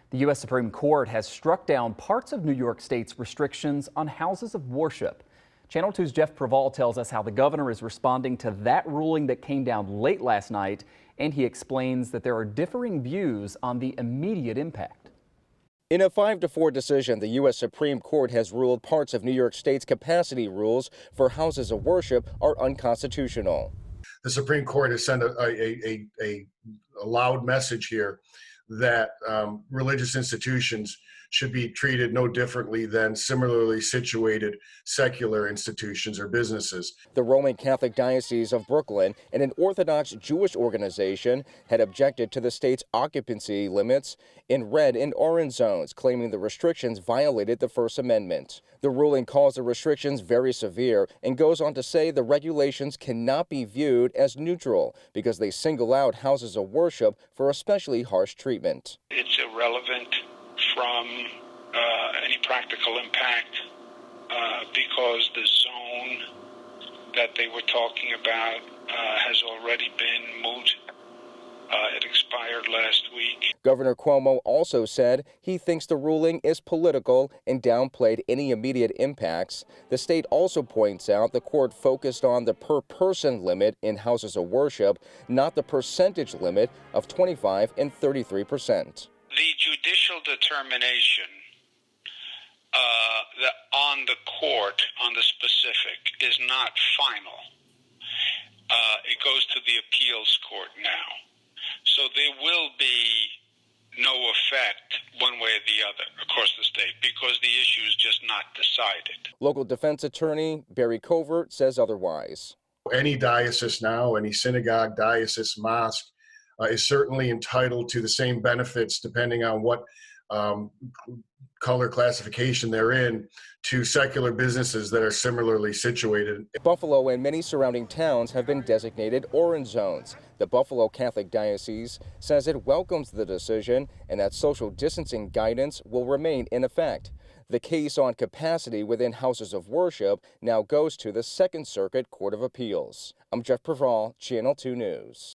The U.S. Supreme Court has struck down parts of New York State's restrictions on houses of worship. Channel 2's Jeff Preval tells us how the governor is responding to that ruling that came down late last night, and he explains that there are differing views on the immediate impact. In a 5-4 decision, the U.S. Supreme Court has ruled parts of New York State's capacity rules for houses of worship are unconstitutional. The Supreme Court has sent a loud message here that religious institutions should be treated no differently than similarly situated secular institutions or businesses. The Roman Catholic Diocese of Brooklyn and an Orthodox Jewish organization had objected to the state's occupancy limits in red and orange zones, claiming the restrictions violated the First Amendment. The ruling calls the restrictions very severe and goes on to say the regulations cannot be viewed as neutral because they single out houses of worship for especially harsh treatment. It's irrelevant from any practical impact because the zone that they were talking about has already been moot. It expired last week. Governor Cuomo also said he thinks the ruling is political and downplayed any immediate impacts. The state also points out the court focused on the per-person limit in houses of worship, not the percentage limit of 25% and 33%. The judicial determination on the court, on the specific, is not final. It goes to the appeals court now. So there will be no effect one way or the other across the state because the issue is just not decided. Local defense attorney Barry Covert says otherwise. Any diocese now, any synagogue, diocese, mosque, is certainly entitled to the same benefits depending on what color classification they're in to secular businesses that are similarly situated. Buffalo and many surrounding towns have been designated orange zones. The Buffalo Catholic Diocese says it welcomes the decision and that social distancing guidance will remain in effect. The case on capacity within houses of worship now goes to the Second Circuit Court of Appeals. I'm Jeff Preval, Channel 2 News.